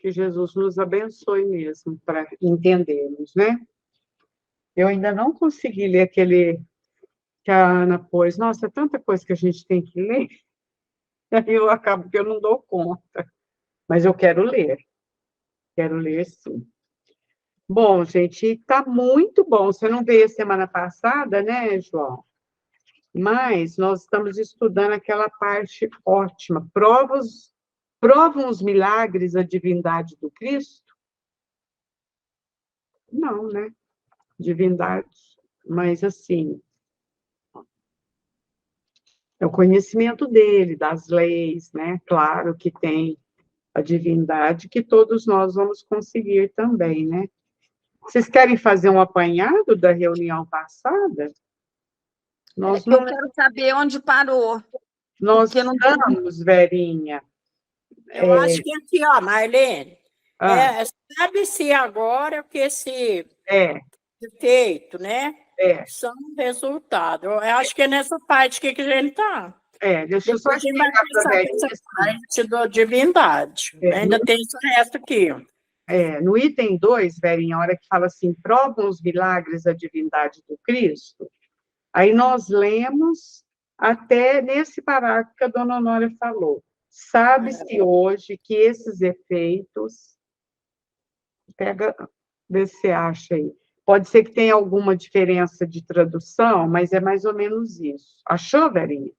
Que Jesus nos abençoe mesmo para entendermos, né? Eu ainda não consegui ler aquele que a Ana pôs. Nossa, é tanta coisa que a gente tem que ler, aí eu acabo que eu não dou conta. Mas eu quero ler sim. Bom, gente, está muito bom. Você não veio semana passada, né, João? Mas nós estamos estudando aquela parte ótima. Provam os milagres a divindade do Cristo? Não, né? Divindade. Mas, assim, é o conhecimento dele, das leis, né? Claro que tem a divindade que todos nós vamos conseguir também, né? Vocês querem fazer um apanhado da reunião passada? Nós Eu não, quero saber onde parou. nós Porque não... estamos, Verinha. Eu acho que aqui, ó, Marlene, Ah, sabe-se agora que esse é, efeito, né, é, são resultado. Eu acho que é nessa parte que a gente está. deixa eu só Depois a gente vai explicar para a pensar Verinha. nessa parte da divindade. Ainda tem esse resto aqui. No item 2, Verinha, a hora que fala assim, provam os milagres da divindade do Cristo, aí nós lemos até nesse parágrafo que a dona Honória falou. Sabe-se hoje que esses efeitos... Pega, vê se você acha aí. Pode ser que tenha alguma diferença de tradução, mas é mais ou menos isso. Achou, Verinha?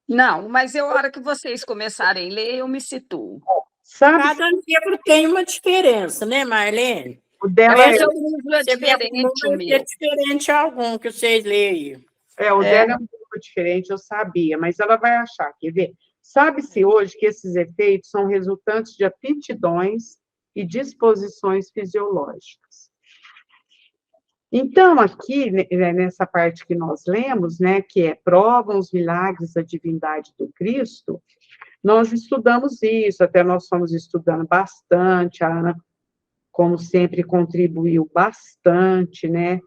Não, mas a hora que vocês começarem a ler, eu me situo. Sabe, Cada livro tem uma diferença, né, Marlene? o dela Mas o livro é Você vê como diferente, o vai ser meu. diferente algum que vocês leem. o dela é um pouco diferente, eu sabia, mas ela vai achar, quer ver? Sabe-se hoje que esses efeitos são resultantes de aptidões e disposições fisiológicas. Então, aqui, nessa parte que nós lemos, né, que é provam os milagres da divindade do Cristo, nós estudamos isso, até nós fomos estudando bastante, a Ana, como sempre, contribuiu bastante, né,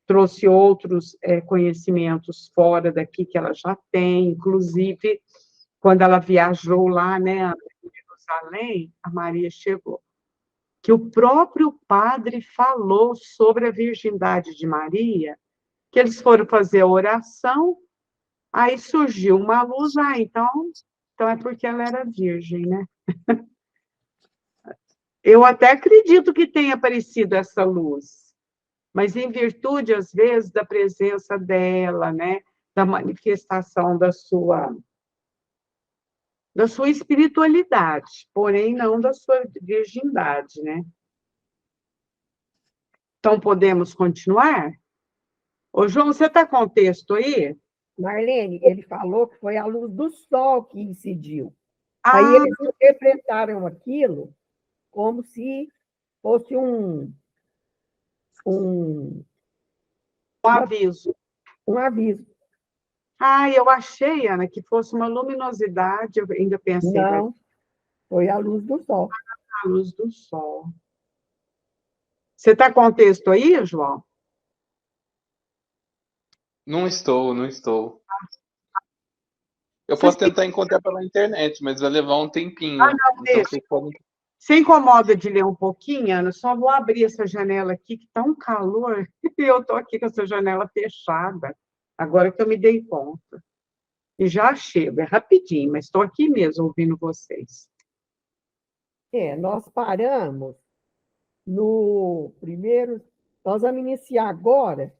trouxe outros conhecimentos fora daqui que ela já tem, inclusive, quando ela viajou lá, né, em Jerusalém, a Maria chegou, que o próprio padre falou sobre a virgindade de Maria, que eles foram fazer a oração, aí surgiu uma luz, então é porque ela era virgem, né? Eu até acredito que tenha aparecido essa luz, mas em virtude, às vezes, da presença dela, né? Da manifestação da sua espiritualidade, porém não da sua virgindade, né? Então, podemos continuar? Ô, João, você está com o texto aí? Marlene, ele falou que foi a luz do sol que incidiu. Aí Ah, eles interpretaram aquilo como se fosse um aviso. um aviso. Eu achei, Ana, que fosse uma luminosidade, eu ainda pensei, Não, foi a luz do sol. a luz do sol. Você está com o texto aí, João? Não estou. Eu posso tentar encontrar pela internet, mas vai levar um tempinho. Não, então, deixa. Você incomoda de ler um pouquinho, Ana? Só vou abrir essa janela aqui, que está um calor, e eu estou aqui com essa janela fechada, agora que eu me dei conta. E já chego, é rapidinho, mas estou aqui mesmo ouvindo vocês. Nós paramos no primeiro, nós vamos iniciar agora,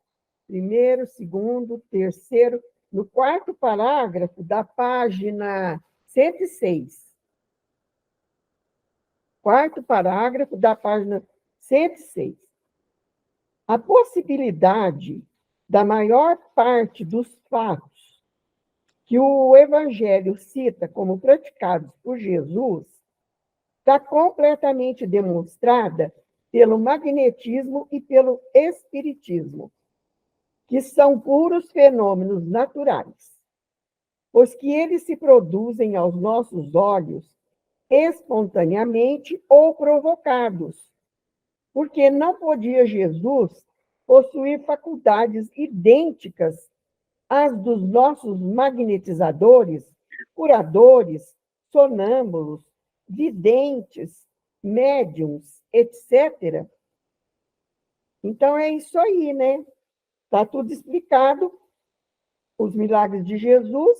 primeiro, segundo, terceiro, no quarto parágrafo da página 106. Quarto parágrafo da página 106. A possibilidade da maior parte dos fatos que o Evangelho cita como praticados por Jesus está completamente demonstrada pelo magnetismo e pelo espiritismo, que são puros fenômenos naturais, pois que eles se produzem aos nossos olhos espontaneamente ou provocados, porque não podia Jesus possuir faculdades idênticas às dos nossos magnetizadores, curadores, sonâmbulos, videntes médiums, etc. Então, é isso aí, né? Está tudo explicado, os milagres de Jesus,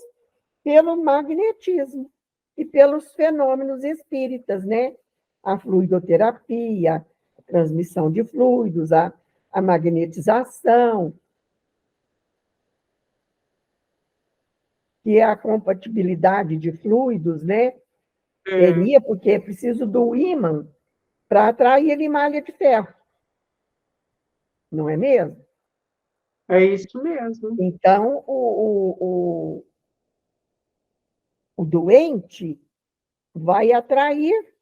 pelo magnetismo e pelos fenômenos espíritas, né? A fluidoterapia, a transmissão de fluidos, a magnetização, que é a compatibilidade de fluidos, né? Seria porque é preciso do ímã para atrair a limalha de ferro, não é mesmo? É isso mesmo. Então, o doente vai atrair,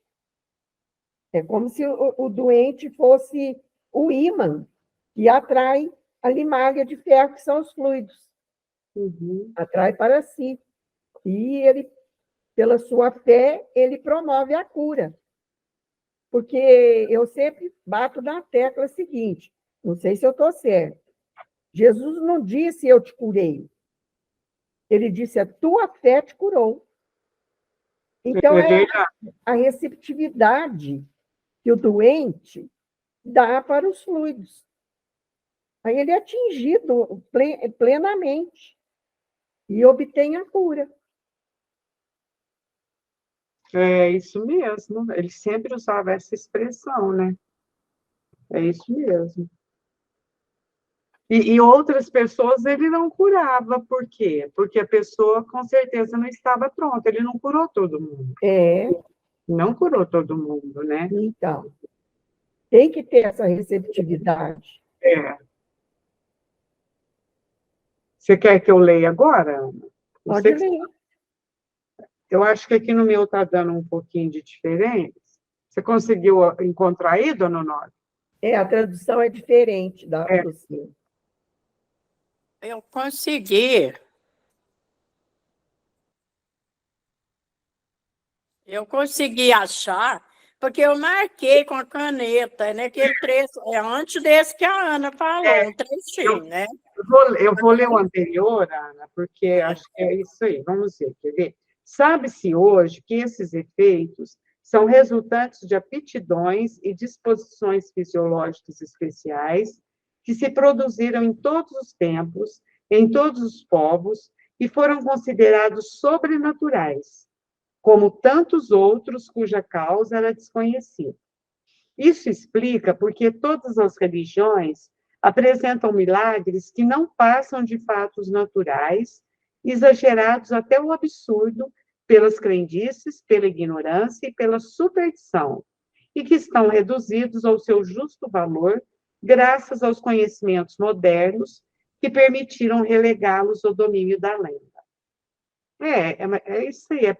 é como se o doente fosse o ímã que atrai a limalha de ferro, que são os fluidos, Uhum. atrai para si. E ele, pela sua fé, ele promove a cura. Porque eu sempre bato na tecla seguinte, não sei se eu estou certo. Jesus não disse eu te curei. Ele disse a tua fé te curou. Então, É é verdade. a receptividade que o doente dá para os fluidos. Aí ele é atingido plenamente e obtém a cura. É isso mesmo. Ele sempre usava essa expressão, né? É isso mesmo. E outras pessoas ele não curava. Por quê? Porque a pessoa, com certeza, não estava pronta. Ele não curou todo mundo. Não curou todo mundo, né? Então, tem que ter essa receptividade. É. Você quer que eu leia agora, Ana? Pode ler. Eu acho que aqui no meu está dando um pouquinho de diferença. Você conseguiu encontrar aí, dona Honório? A tradução é diferente É. do seu. Eu consegui. Eu consegui achar, porque eu marquei com a caneta, né? Aquele trecho, antes desse que a Ana falou, um trechinho, né? Eu vou ler o anterior, Ana, porque acho que é isso aí. Vamos ver, quer ver? Sabe-se hoje que esses efeitos são resultantes de aptidões e disposições fisiológicas especiais que se produziram em todos os tempos, em todos os povos, e foram considerados sobrenaturais, como tantos outros cuja causa era desconhecida. Isso explica porque todas as religiões apresentam milagres que não passam de fatos naturais, exagerados até o absurdo pelas crendices, pela ignorância e pela superstição, e que estão reduzidos ao seu justo valor graças aos conhecimentos modernos que permitiram relegá-los ao domínio da lenda. É isso aí,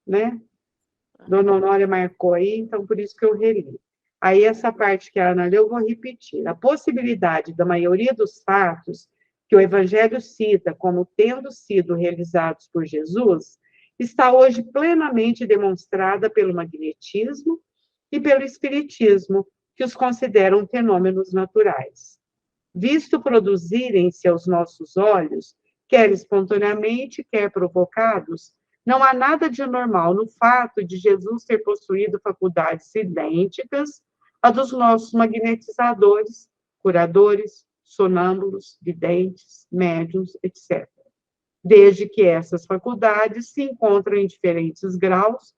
né? Dona Honória marcou aí, então por isso que eu reli. Aí essa parte que a Ana leu, eu vou repetir. A possibilidade da maioria dos fatos que o Evangelho cita como tendo sido realizados por Jesus está hoje plenamente demonstrada pelo magnetismo e pelo espiritismo, que os consideram fenômenos naturais. Visto produzirem-se aos nossos olhos, quer espontaneamente, quer provocados, não há nada de anormal no fato de Jesus ter possuído faculdades idênticas à dos nossos magnetizadores, curadores, sonâmbulos, videntes, médiuns, etc. Desde que essas faculdades se encontram em diferentes graus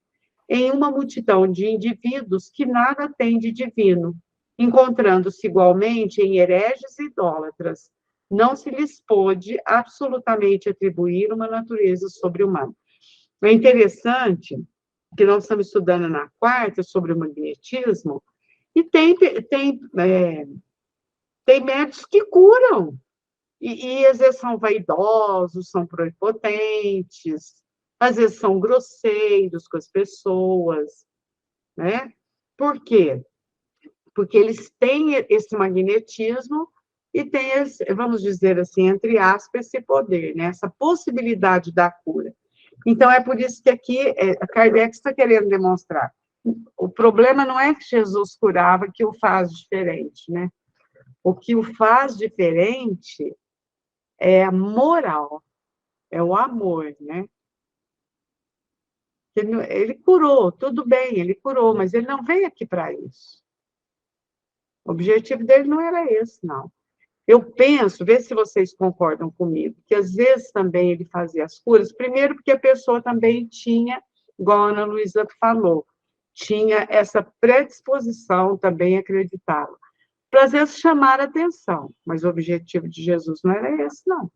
em uma multidão de indivíduos que nada têm de divino, encontrando-se igualmente em hereges e idólatras. Não se lhes pôde absolutamente atribuir uma natureza sobre-humana. É interessante que nós estamos estudando na quarta sobre o magnetismo, e tem médicos que curam, e às vezes são vaidosos, são prepotentes, às vezes são grosseiros com as pessoas, né? Por quê? Porque eles têm esse magnetismo e têm, vamos dizer assim, entre aspas, esse poder, né? Essa possibilidade da cura. Então, é por isso que aqui Kardec está querendo demonstrar. O problema não é que Jesus curava, que o faz diferente, né? O que o faz diferente é a moral, é o amor, né? Ele curou, tudo bem, ele curou, mas ele não veio aqui para isso. O objetivo dele não era esse, não. Eu penso, vê se vocês concordam comigo, que às vezes também ele fazia as curas, primeiro porque a pessoa também tinha, igual a Ana Luísa falou, tinha essa predisposição também a acreditá-lo, para às vezes chamar a atenção, mas o objetivo de Jesus não era esse, não. O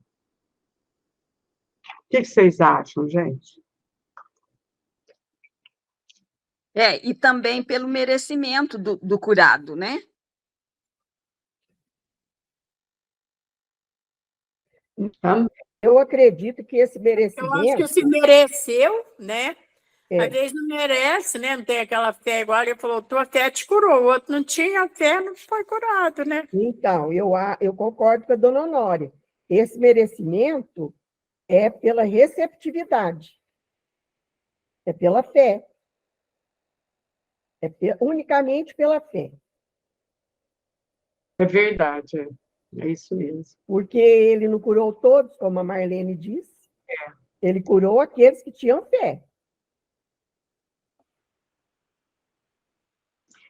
que vocês acham, gente? E também pelo merecimento do curado, né? Eu acredito que esse Eu acho que merecimento... se mereceu, né? É. Às vezes não merece, né? Não tem aquela fé igual ele falou, tua fé te curou, o outro não tinha fé, não foi curado, né? Então, eu concordo com a dona Honória. Esse merecimento é pela receptividade, é pela fé, unicamente pela fé. É verdade, é isso mesmo. Porque ele não curou todos, como a Marlene disse, ele curou aqueles que tinham fé.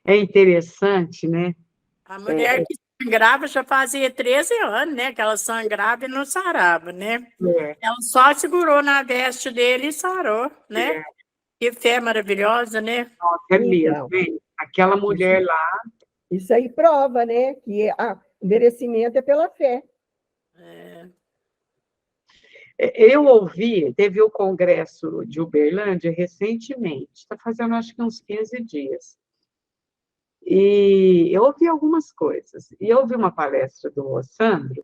É interessante, né? A mulher que sangrava já fazia 13 anos, né? Que ela sangrava e não sarava, né? Ela só segurou na veste dele e sarou, né? Que fé maravilhosa, né? Nossa, é mesmo, Então, hein? Aquela mulher lá. Isso aí prova, né? Que o merecimento é pela fé. Eu ouvi, teve o congresso de Uberlândia recentemente, está fazendo acho que uns 15 dias. E eu ouvi algumas coisas. E eu ouvi uma palestra do Sandro,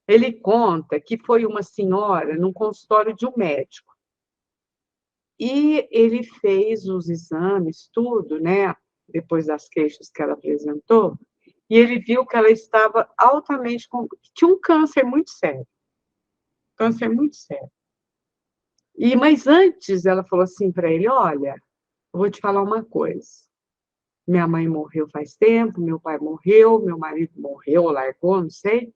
ele conta que foi uma senhora num consultório de um médico. E ele fez os exames, tudo, né? Depois das queixas que ela apresentou, e ele viu que ela estava altamente... tinha um câncer muito sério. Câncer muito sério. Mas antes, ela falou assim para ele, olha, eu vou te falar uma coisa. Minha mãe morreu faz tempo, meu pai morreu, meu marido morreu, largou, não sei,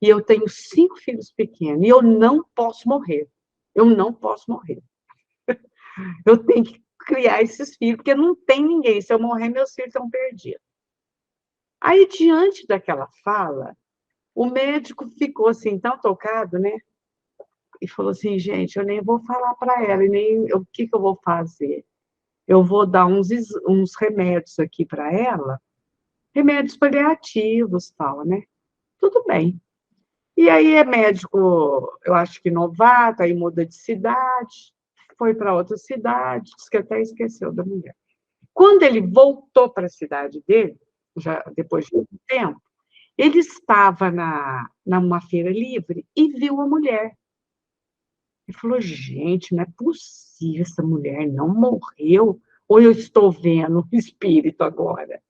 e eu tenho 5 filhos pequenos, e eu não posso morrer. Eu não posso morrer. Eu tenho que criar esses filhos, porque não tem ninguém. Se eu morrer, meus filhos estão perdidos. Aí, diante daquela fala, o médico ficou assim, tão tocado, né? E falou assim, gente, eu nem vou falar para ela, e nem o que eu vou fazer. Eu vou dar uns remédios aqui para ela, remédios paliativos, tal, né? Tudo bem. E aí é médico, eu acho que novato, aí muda de cidade, foi para outra cidade, diz que até esqueceu da mulher. Quando ele voltou para a cidade dele, já depois de muito tempo, ele estava numa feira livre e viu a mulher. Ele falou, gente, não é possível, essa mulher não morreu, ou eu estou vendo o espírito agora?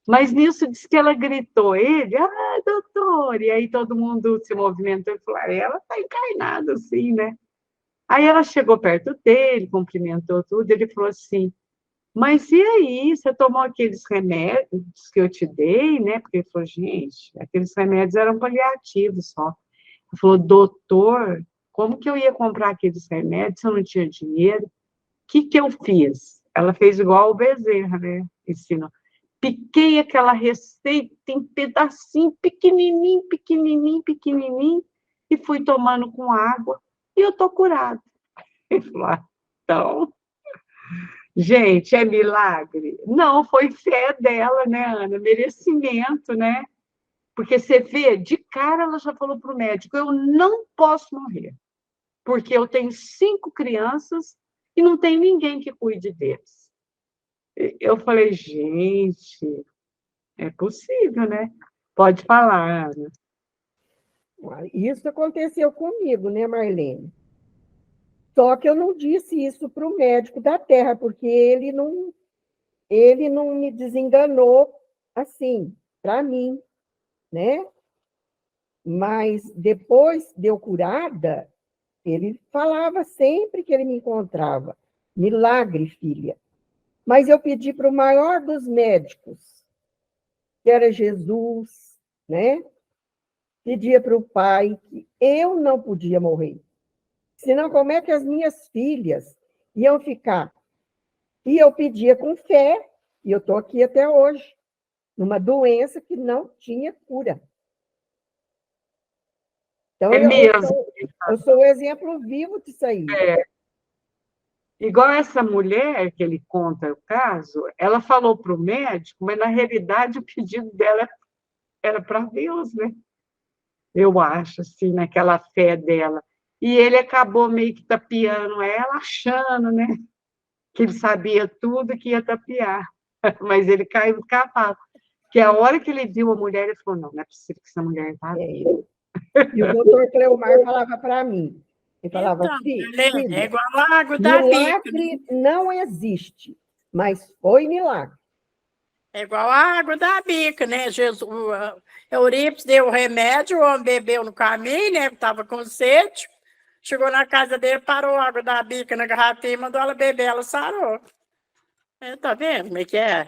Mas nisso disse que ela gritou ele, doutor, e aí todo mundo se movimentou e falou, ela está encarnada assim, né? Aí ela chegou perto dele, cumprimentou tudo, ele falou assim, mas e aí, você tomou aqueles remédios que eu te dei, né? Porque ele falou, gente, aqueles remédios eram paliativos só. Ele falou, doutor, como que eu ia comprar aqueles remédios se eu não tinha dinheiro? O que eu fiz? Ela fez igual o Bezerra, né? Ensinou. Piquei aquela receita em pedacinho, pequenininho, pequenininho, pequenininho, e fui tomando com água, e eu tô curado. Ele falou, então... Gente, é milagre? Não, foi fé dela, né, Ana? Merecimento, né? Porque você vê, de cara ela já falou para o médico, eu não posso morrer, porque eu tenho 5 crianças e não tem ninguém que cuide deles. Eu falei, gente, é possível, né? Pode falar, Ana. Isso aconteceu comigo, né, Marlene? Só que eu não disse isso para o médico da Terra, porque ele não me desenganou assim, para mim, né? Mas depois de eu curada, ele falava sempre que ele me encontrava. Milagre, filha. Mas eu pedi para o maior dos médicos, que era Jesus, né? Pedia para o Pai que eu não podia morrer. Senão, como é que as minhas filhas iam ficar E eu pedia com fé, e eu estou aqui até hoje, numa doença que não tinha cura. Então, É mesmo. eu sou o exemplo vivo disso aí. Igual essa mulher que ele conta o caso, ela falou para o médico, mas na realidade o pedido dela era para Deus, né? Eu acho, assim, naquela fé dela. E ele acabou meio que tapeando ela, achando, né? Que ele sabia tudo e que ia tapear. Mas ele caiu do cavalo. Que a hora que ele viu a mulher, ele falou, não é possível que essa mulher está viva. E o doutor Cleomar falava para mim, ele falava, Então, filha, é igual a água da bica. milagre não existe, mas foi milagre. É igual a água da bica, né? Jesus, Eurípides deu o remédio, o homem bebeu no caminho, né? Estava com sede. Chegou na casa dele, parou a água da bica na garrafinha, mandou ela beber, ela sarou. Tá vendo como é que é?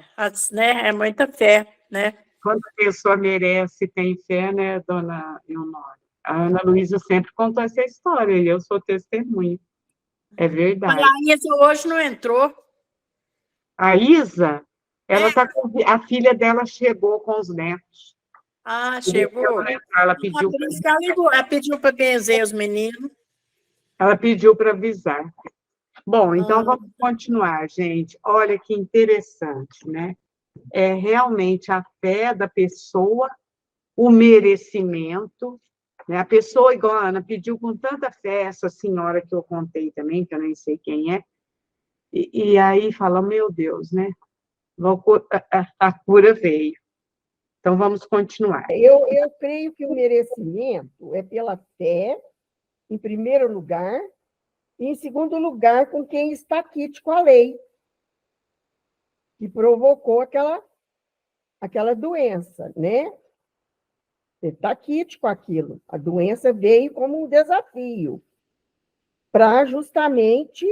Né? É muita fé, né? Quando a pessoa merece e tem fé, né, dona Leonora? A Ana Luísa sempre contou essa história, e eu sou testemunha. É verdade. Mas a Isa hoje não entrou. A Isa, ela tá a filha dela chegou com os netos. Ah, chegou. Ela pediu Por isso que ela ligou. Ela pediu para benzer os meninos. Ela pediu para avisar. Bom, então vamos continuar, gente. Olha que interessante, né? É realmente a fé da pessoa, o merecimento, né? A pessoa, igual a Ana, pediu com tanta fé, essa senhora que eu contei também, que eu nem sei quem é, e aí fala, meu Deus, né? A cura veio. Então, vamos continuar. Eu creio que o merecimento é pela fé, em primeiro lugar, e em segundo lugar, com quem está quite com a lei, que provocou aquela doença, né? Você está quite com aquilo. A doença veio como um desafio para justamente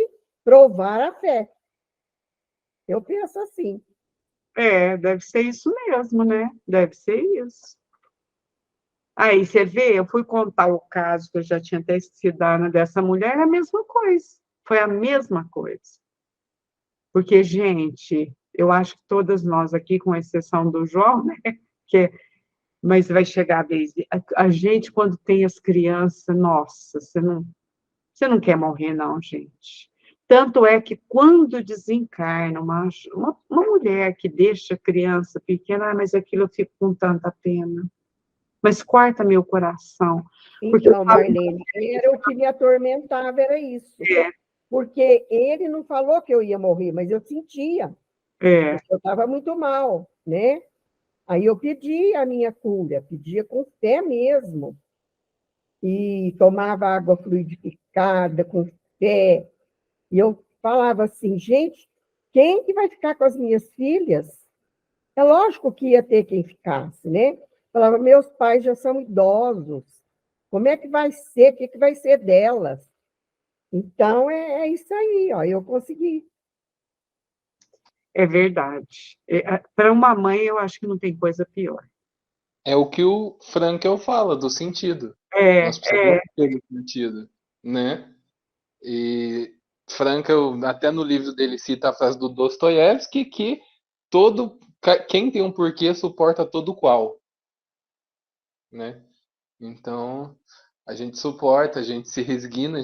provar a fé. Eu penso assim. Deve ser isso mesmo, né? Deve ser isso. Aí, você vê, eu fui contar o caso que eu já tinha até esquecido dessa mulher, é a mesma coisa. Foi a mesma coisa. Porque, gente, eu acho que todas nós aqui, com exceção do João, né? Mas vai chegar a vez. A gente, quando tem as crianças, nossa, você não quer morrer, não, gente. Tanto é que quando desencarna uma mulher que deixa a criança pequena, mas aquilo eu fico com tanta pena. Mas corta meu coração. Então, Marlene, era o que me atormentava, era isso. Porque ele não falou que eu ia morrer, mas eu sentia. Eu estava muito mal, né? Aí eu pedi a minha cura, pedia com fé mesmo. E tomava água fluidificada com fé. E eu falava assim, gente, quem que vai ficar com as minhas filhas? É lógico que ia ter quem ficasse, né? Falava, meus pais já são idosos. Como é que vai ser? O que vai ser delas? Então, é isso aí, ó, eu consegui. É verdade. Para uma mãe, eu acho que não tem coisa pior. É o que o Frankel fala, do sentido. Nós precisamos ter o sentido, né? E Frankel, até no livro dele, cita a frase do Dostoiévski, que quem tem um porquê suporta todo qual, né? Então, a gente suporta, a gente se resigna,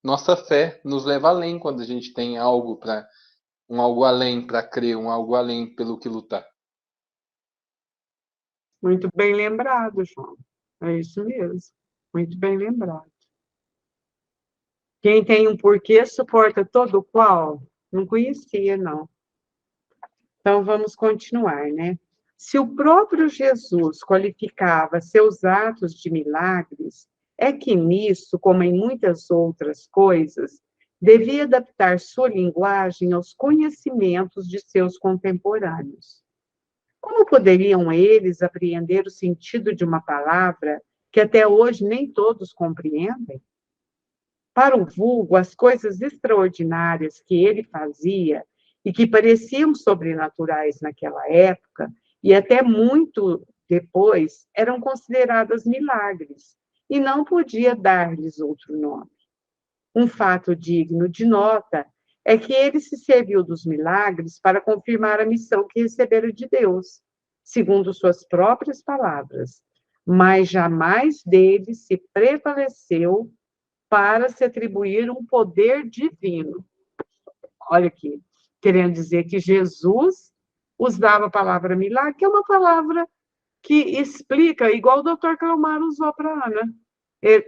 nossa fé nos leva além quando a gente tem algo além para crer, algo além pelo que lutar. Muito bem lembrado, João. É isso mesmo. Muito bem lembrado. Quem tem um porquê suporta todo o qual? Não conhecia, não. Então, vamos continuar, né? Se o próprio Jesus qualificava seus atos de milagres, é que nisso, como em muitas outras coisas, devia adaptar sua linguagem aos conhecimentos de seus contemporâneos. Como poderiam eles apreender o sentido de uma palavra que até hoje nem todos compreendem? Para o vulgo, as coisas extraordinárias que ele fazia e que pareciam sobrenaturais naquela época, e até muito depois, eram consideradas milagres, e não podia dar-lhes outro nome. Um fato digno de nota é que ele se serviu dos milagres para confirmar a missão que recebera de Deus, segundo suas próprias palavras, mas jamais dele se prevaleceu para se atribuir um poder divino. Olha aqui, querendo dizer que Jesus usava a palavra milagre, que é uma palavra que explica, igual o doutor Cleomar usou para Ana.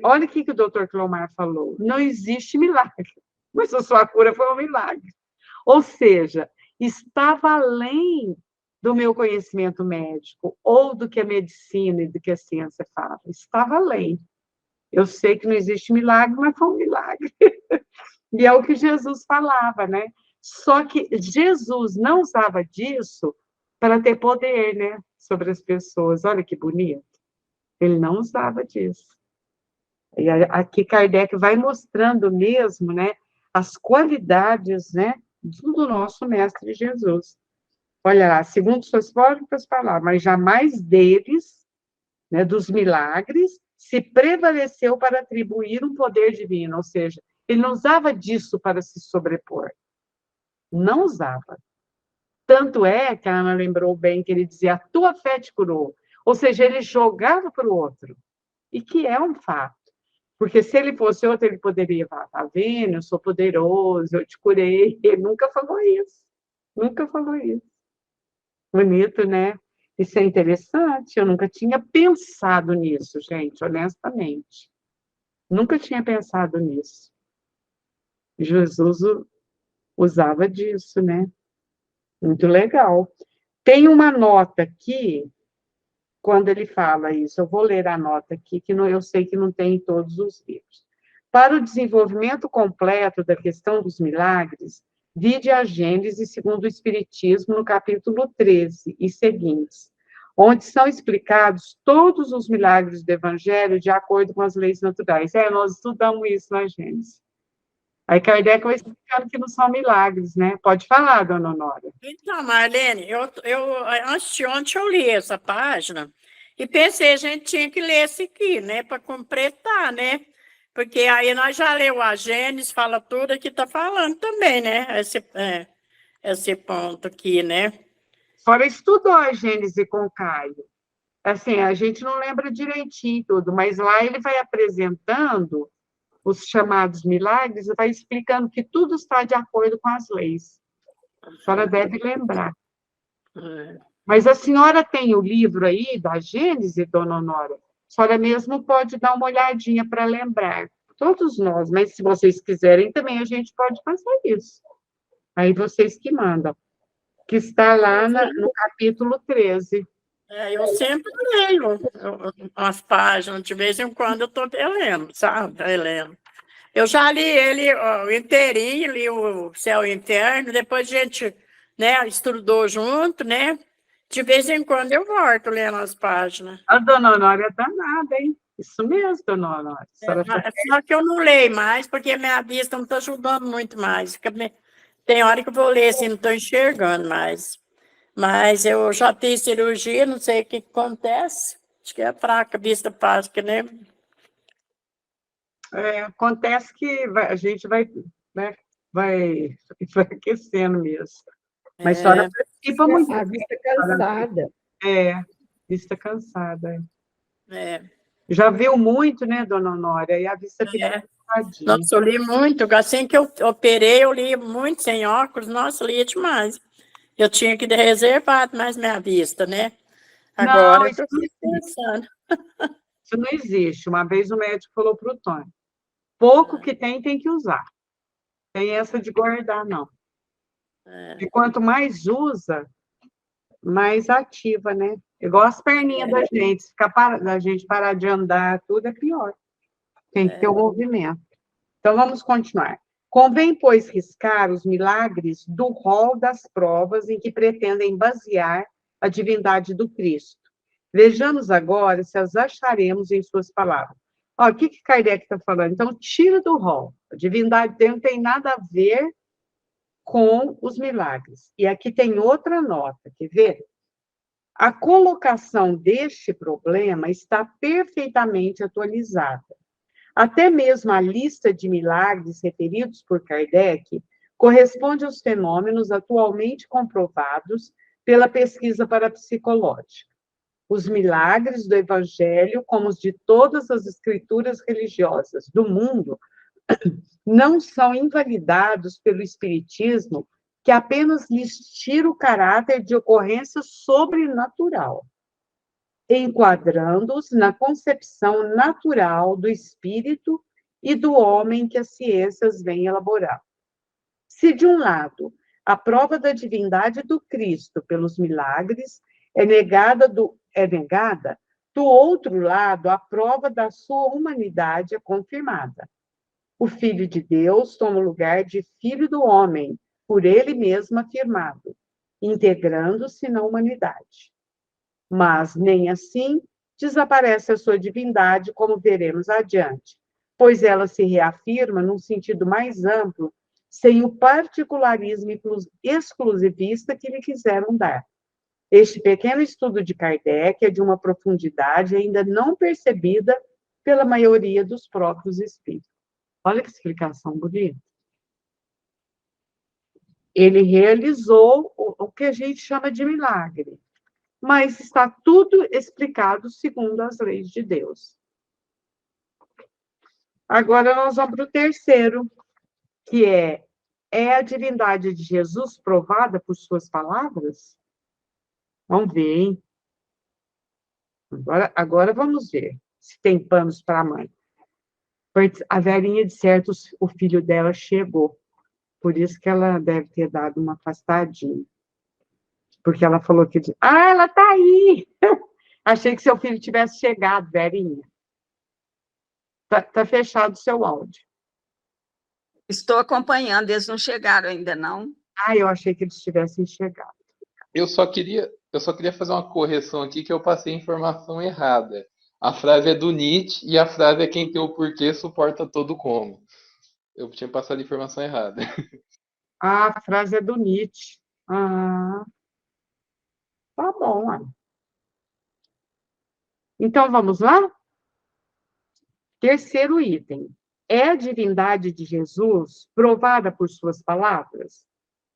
Olha o que o doutor Cleomar falou. Não existe milagre, mas a sua cura foi um milagre. Ou seja, estava além do meu conhecimento médico, ou do que a medicina e do que a ciência fala. Estava além. Eu sei que não existe milagre, mas foi um milagre. E é o que Jesus falava, né? Só que Jesus não usava disso para ter poder, né, sobre as pessoas. Olha que bonito. Ele não usava disso. E aqui Kardec vai mostrando mesmo, né, as qualidades, né, do nosso mestre Jesus. Olha lá, segundo suas próprias palavras, mas jamais deles, né, dos milagres, se prevaleceu para atribuir um poder divino, ou seja, ele não usava disso para se sobrepor. Não usava. Tanto é que a Ana lembrou bem que ele dizia, a tua fé te curou. Ou seja, ele jogava para o outro. E que é um fato. Porque se ele fosse outro, ele poderia falar, tá vendo? Eu sou poderoso, eu te curei. Ele nunca falou isso. Nunca falou isso. Bonito, né? Isso é interessante. Eu nunca tinha pensado nisso, gente, honestamente. Nunca tinha pensado nisso. Jesus usava disso, né? Muito legal. Tem uma nota aqui, quando ele fala isso, eu vou ler a nota aqui, que eu sei que não tem em todos os livros. Para o desenvolvimento completo da questão dos milagres, vide a Gênese segundo o Espiritismo, no capítulo 13 e seguintes, onde são explicados todos os milagres do Evangelho de acordo com as leis naturais. Nós estudamos isso na Gênese. Aí Kardec vai explicando que não são milagres, né? Pode falar, dona Honória. Então, Marlene, antes de ontem eu li essa página e pensei, a gente tinha que ler esse aqui, né? Para completar, né? Porque aí nós já leu a Gênesis, fala tudo aqui, está falando também, né? Esse ponto aqui, né? A senhora estudou a Gênese com o Caio. Assim, a gente não lembra direitinho tudo, mas lá ele vai apresentando os chamados milagres, e vai explicando que tudo está de acordo com as leis. A senhora deve lembrar. Mas a senhora tem o livro aí da Gênese, dona Honória? A senhora mesmo pode dar uma olhadinha para lembrar. Todos nós, mas se vocês quiserem também, a gente pode fazer isso. Aí vocês que mandam. Que está lá no capítulo 13. Eu sempre leio as páginas, de vez em quando eu estou relendo, sabe? Relendo. Eu já li ele inteirinho, li o Céu Interno, depois a gente, né, estudou junto, né? De vez em quando eu volto lendo as páginas. A dona Honória é danada, hein? Isso mesmo, dona Honória. Só que eu não leio mais, porque minha vista não está ajudando muito mais. Tem hora que eu vou ler assim, não estou enxergando mais. Mas eu já fiz cirurgia, não sei o que acontece. Acho que é fraca a vista básica, né? Acontece que a gente vai, né, vai aquecendo mesmo. Mas a senhora participa muito. A vista cansada. Vista cansada. Já viu muito, né, dona Honória? E a vista fica cansadinha. Nossa, eu li muito. Assim que eu operei, eu li muito sem óculos. Nossa, eu lia demais. Eu tinha que ter reservado mais minha vista, né? Agora eu estou pensando. Isso não existe. Uma vez o médico falou para o Tony, pouco que tem que usar. Tem essa de guardar, não. E quanto mais usa, mais ativa, né? Igual as perninhas da gente. Da gente parar de andar, tudo é pior. Tem que ter o movimento. Então, vamos continuar. Convém, pois, riscar os milagres do rol das provas em que pretendem basear a divindade do Cristo. Vejamos agora se as acharemos em suas palavras. O que Kardec está falando? Então, tira do rol. A divindade dele não tem nada a ver com os milagres. E aqui tem outra nota, quer ver? A colocação deste problema está perfeitamente atualizada. Até mesmo a lista de milagres referidos por Kardec corresponde aos fenômenos atualmente comprovados pela pesquisa parapsicológica. Os milagres do Evangelho, como os de todas as escrituras religiosas do mundo, não são invalidados pelo Espiritismo, que apenas lhes tira o caráter de ocorrência sobrenatural, enquadrando-os na concepção natural do espírito e do homem que as ciências vêm elaborar. Se, de um lado, a prova da divindade do Cristo pelos milagres é negada, do outro lado, a prova da sua humanidade é confirmada. O Filho de Deus toma o lugar de Filho do homem, por ele mesmo afirmado, integrando-se na humanidade. Mas, nem assim, desaparece a sua divindade, como veremos adiante, pois ela se reafirma num sentido mais amplo, sem o particularismo exclusivista que lhe quiseram dar. Este pequeno estudo de Kardec é de uma profundidade ainda não percebida pela maioria dos próprios espíritos. Olha que explicação bonita. Ele realizou o que a gente chama de milagre, mas está tudo explicado segundo as leis de Deus. Agora nós vamos para o terceiro, que é a divindade de Jesus provada por suas palavras? Vamos ver, hein? Agora vamos ver se tem panos para a mãe. A velhinha, de certo, o filho dela chegou. Por isso que ela deve ter dado uma afastadinha. Porque ela falou que... Ah, ela está aí! Achei que seu filho tivesse chegado, velhinha. Tá fechado o seu áudio. Estou acompanhando, eles não chegaram ainda, não? Ah, eu achei que eles tivessem chegado. Eu só queria fazer uma correção aqui, que eu passei a informação errada. A frase é do Nietzsche e a frase é quem tem o porquê suporta todo como. Eu tinha passado a informação errada. Ah, a frase é do Nietzsche. Ah, tá bom. Ana. Então, vamos lá? Terceiro item. É a divindade de Jesus provada por suas palavras?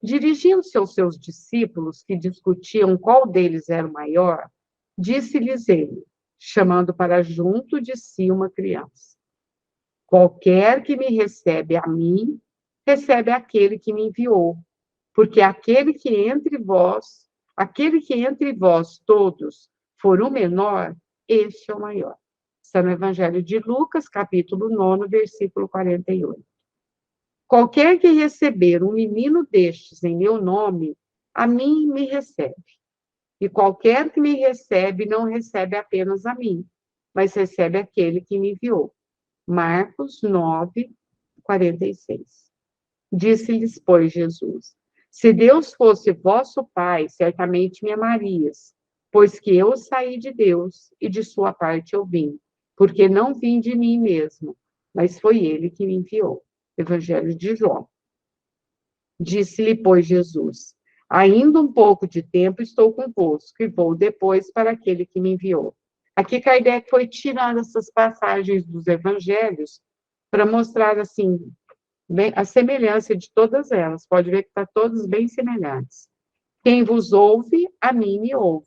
Dirigindo-se aos seus discípulos, que discutiam qual deles era o maior, disse-lhes ele, chamando para junto de si uma criança: qualquer que me recebe a mim, recebe aquele que me enviou, porque aquele que entre vós todos for o menor, este é o maior. Está no Evangelho de Lucas, capítulo 9, versículo 48. Qualquer que receber um menino destes em meu nome, a mim me recebe. E qualquer que me recebe, não recebe apenas a mim, mas recebe aquele que me enviou. Marcos 9, 46. Disse-lhes, pois, Jesus: se Deus fosse vosso Pai, certamente me amarias, pois que eu saí de Deus e de sua parte eu vim, porque não vim de mim mesmo, mas foi ele que me enviou. Evangelho de João. Disse-lhe, pois, Jesus: ainda um pouco de tempo estou convosco, e vou depois para aquele que me enviou. Aqui Kardec foi tirando essas passagens dos evangelhos para mostrar, assim, bem, a semelhança de todas elas. Pode ver que está todas bem semelhantes. Quem vos ouve, a mim me ouve.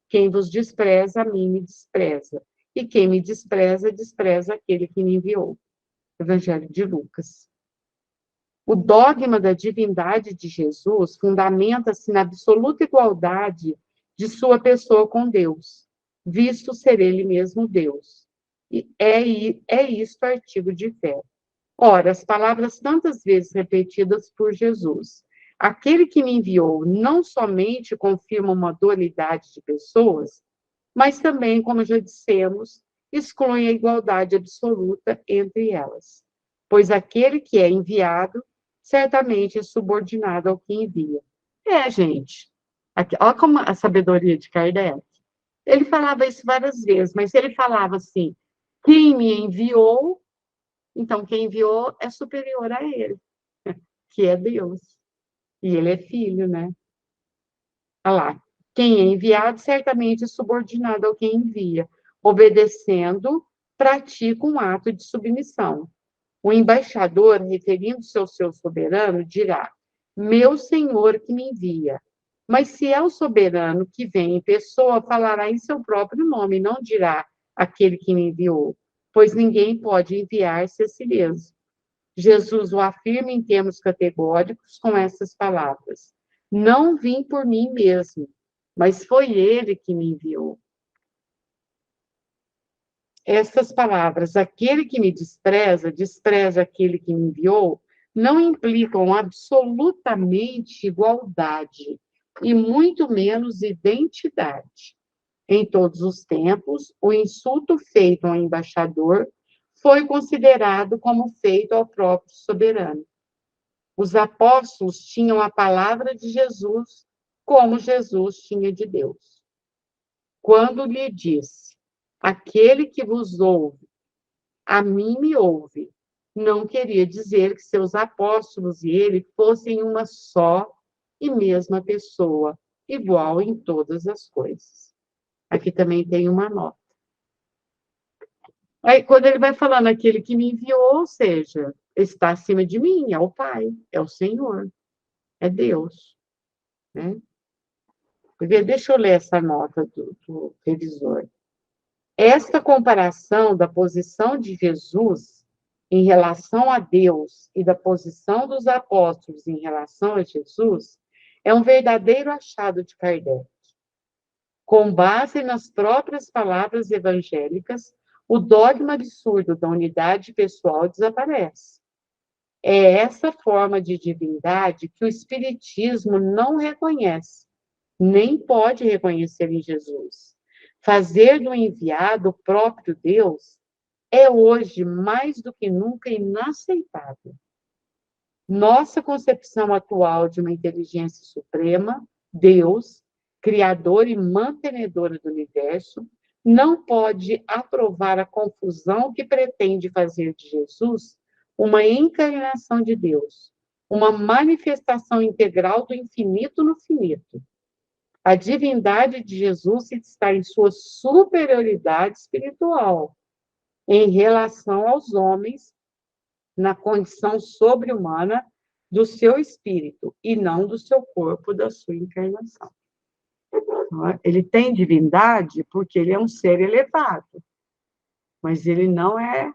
Quem vos despreza, a mim me despreza. E quem me despreza, despreza aquele que me enviou. Evangelho de Lucas. O dogma da divindade de Jesus fundamenta-se na absoluta igualdade de sua pessoa com Deus, visto ser ele mesmo Deus. E é isto artigo de fé. Ora, as palavras tantas vezes repetidas por Jesus, aquele que me enviou, não somente confirma uma dualidade de pessoas, mas também, como já dissemos, exclui a igualdade absoluta entre elas, pois aquele que é enviado certamente é subordinado ao que envia. Gente, olha como a sabedoria de Kardec. Ele falava isso várias vezes, mas ele falava assim: quem me enviou, então quem enviou é superior a ele, que é Deus. E ele é filho, né? Olha lá. Quem é enviado certamente é subordinado ao que envia. Obedecendo, pratica um ato de submissão. O embaixador, referindo-se ao seu soberano, dirá: meu senhor que me envia. Mas se é o soberano que vem em pessoa, falará em seu próprio nome, não dirá aquele que me enviou, pois ninguém pode enviar-se a si mesmo. Jesus o afirma em termos categóricos com essas palavras: não vim por mim mesmo, mas foi ele que me enviou. Essas palavras, aquele que me despreza, despreza aquele que me enviou, não implicam absolutamente igualdade e muito menos identidade. Em todos os tempos, o insulto feito ao embaixador foi considerado como feito ao próprio soberano. Os apóstolos tinham a palavra de Jesus como Jesus tinha de Deus. Quando lhe disse: aquele que vos ouve, a mim me ouve, não queria dizer que seus apóstolos e ele fossem uma só e mesma pessoa, igual em todas as coisas. Aqui também tem uma nota. Aí, quando ele vai falando aquele que me enviou, ou seja, está acima de mim, é o Pai, é o Senhor, é Deus, né? Porque, deixa eu ler essa nota do revisor. Esta comparação da posição de Jesus em relação a Deus e da posição dos apóstolos em relação a Jesus é um verdadeiro achado de Kardec. Com base nas próprias palavras evangélicas, o dogma absurdo da unidade pessoal desaparece. É essa forma de divindade que o Espiritismo não reconhece, nem pode reconhecer em Jesus. Fazer do enviado o próprio Deus é hoje, mais do que nunca, inaceitável. Nossa concepção atual de uma inteligência suprema, Deus, criador e mantenedor do universo, não pode aprovar a confusão que pretende fazer de Jesus uma encarnação de Deus, uma manifestação integral do infinito no finito. A divindade de Jesus está em sua superioridade espiritual em relação aos homens na condição sobre-humana do seu espírito e não do seu corpo, da sua encarnação. Ele tem divindade porque ele é um ser elevado, mas ele não é,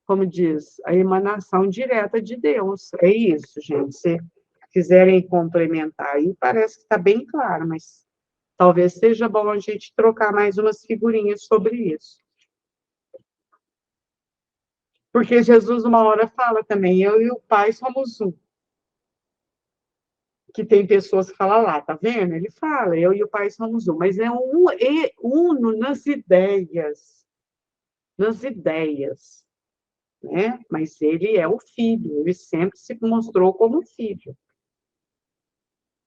como diz, a emanação direta de Deus. É isso, gente. Se quiserem complementar aí, parece que está bem claro, mas talvez seja bom a gente trocar mais umas figurinhas sobre isso. Porque Jesus, uma hora, fala também, eu e o Pai somos um. Que tem pessoas que falam lá, tá vendo? Ele fala, eu e o Pai somos um. Mas é uno nas ideias. Nas ideias. Né? Mas ele é o Filho. Ele sempre se mostrou como Filho. O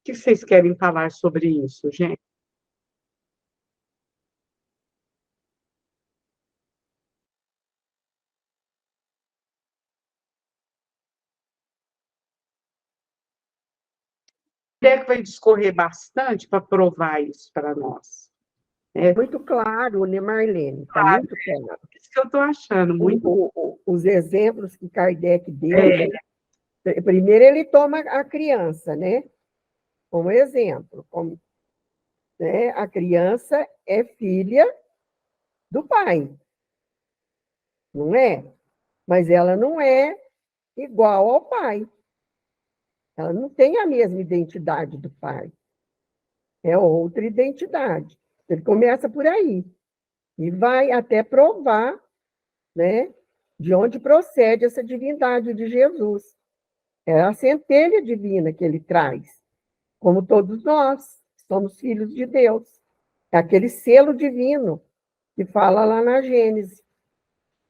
que vocês querem falar sobre isso, gente? É que vai discorrer bastante para provar isso para nós. Muito claro, né, Marlene? Está muito claro. Isso que eu estou achando. Os exemplos que Kardec deu, né? Primeiro ele toma a criança, né? Como exemplo. Né? A criança é filha do pai, não é? Mas ela não é igual ao pai. Ela não tem a mesma identidade do pai. É outra identidade. Ele começa por aí. E vai até provar, né, de onde procede essa divindade de Jesus. É a centelha divina que ele traz. Como todos nós, somos filhos de Deus. É aquele selo divino que fala lá na Gênesis,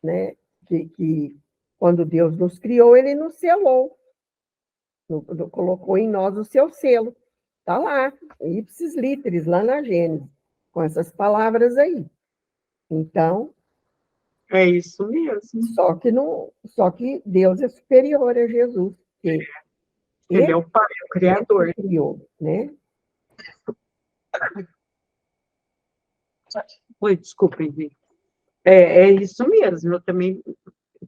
né? Que quando Deus nos criou, ele nos selou. Colocou em nós o seu selo. Está lá, ipsis literis, lá na Gênesis, com essas palavras aí. Então... É isso mesmo. Só que Deus é superior a Jesus. Ele é o Pai, é o Criador. Criou, né? Oi, desculpem, gente. É isso mesmo, eu também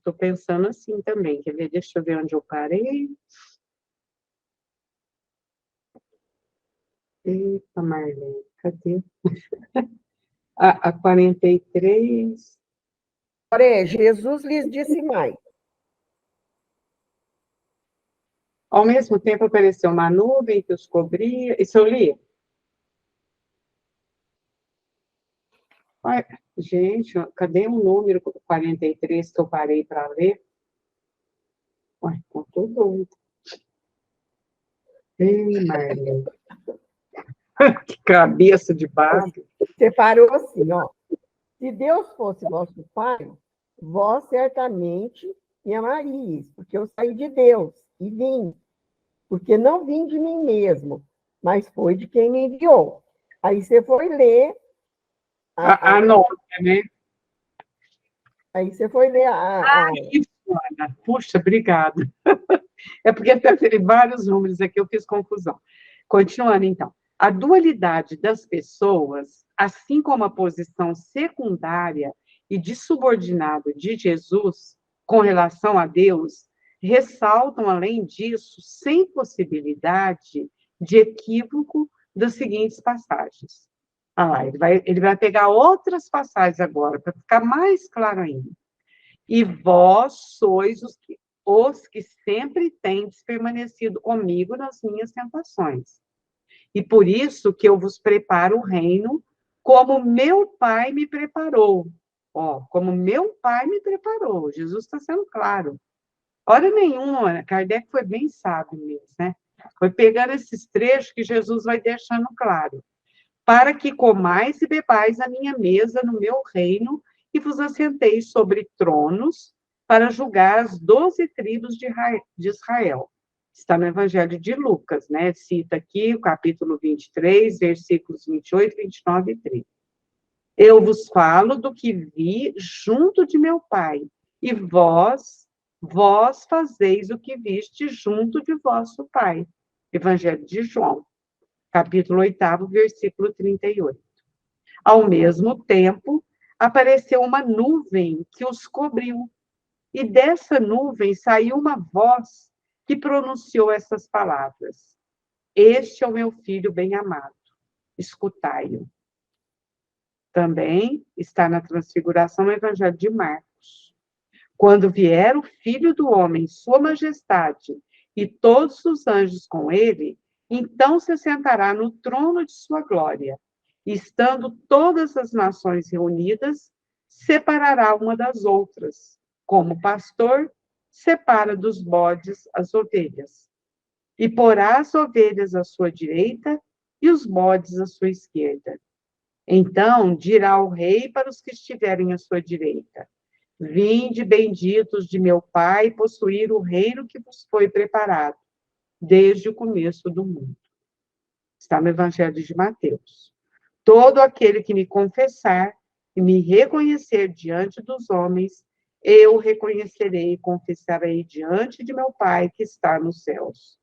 Estou pensando assim também. Quer ver? Deixa eu ver onde eu parei. Eita, Marlene, cadê? A 43. Agora Jesus lhes disse mais. Ao mesmo tempo apareceu uma nuvem que os cobria. Isso eu li? Ai, gente, cadê o número 43 que eu parei para ler? Ué, tô doido. Ei, Marlene. Que cabeça de barro. Você parou assim, ó. Se Deus fosse vosso Pai, vós certamente me amaríeis, porque eu saí de Deus e vim. Porque não vim de mim mesmo, mas foi de quem me enviou. Aí você foi ler... A nota, né? Aí você foi ler Isso, Ana. Puxa, obrigada. É porque até tem vários números aqui, eu fiz confusão. Continuando, então. A dualidade das pessoas, assim como a posição secundária e de subordinado de Jesus com relação a Deus, ressaltam, além disso, sem possibilidade de equívoco, das seguintes passagens. Ah lá, ele vai pegar outras passagens agora, para ficar mais claro ainda. E vós sois os que sempre tendes permanecido comigo nas minhas tentações. E por isso que eu vos preparo o reino, como meu Pai me preparou. Ó, como meu Pai me preparou. Jesus está sendo claro. Hora nenhuma, Kardec foi bem sábio mesmo, né? Foi pegando esses trechos que Jesus vai deixando claro. Para que comais e bebais a minha mesa no meu reino e vos assenteis sobre tronos para julgar as 12 tribos de Israel. Está no Evangelho de Lucas, né? Cita aqui o capítulo 23, versículos 28, 29 e 30. Eu vos falo do que vi junto de meu Pai, e vós fazeis o que viste junto de vosso Pai. Evangelho de João, capítulo 8, versículo 38. Ao mesmo tempo, apareceu uma nuvem que os cobriu, e dessa nuvem saiu uma voz que pronunciou essas palavras: Este é o meu filho bem-amado, escutai-o. Também está na Transfiguração no Evangelho de Marcos. Quando vier o Filho do Homem, sua majestade, e todos os anjos com ele, então se sentará no trono de sua glória. E, estando todas as nações reunidas, separará uma das outras, como o pastor separa dos bodes as ovelhas. E porá as ovelhas à sua direita e os bodes à sua esquerda. Então dirá o rei para os que estiverem à sua direita: Vinde, benditos de meu Pai, possuir o reino que vos foi preparado desde o começo do mundo. Está no Evangelho de Mateus. Todo aquele que me confessar e me reconhecer diante dos homens, eu reconhecerei e confessarei diante de meu Pai que está nos céus.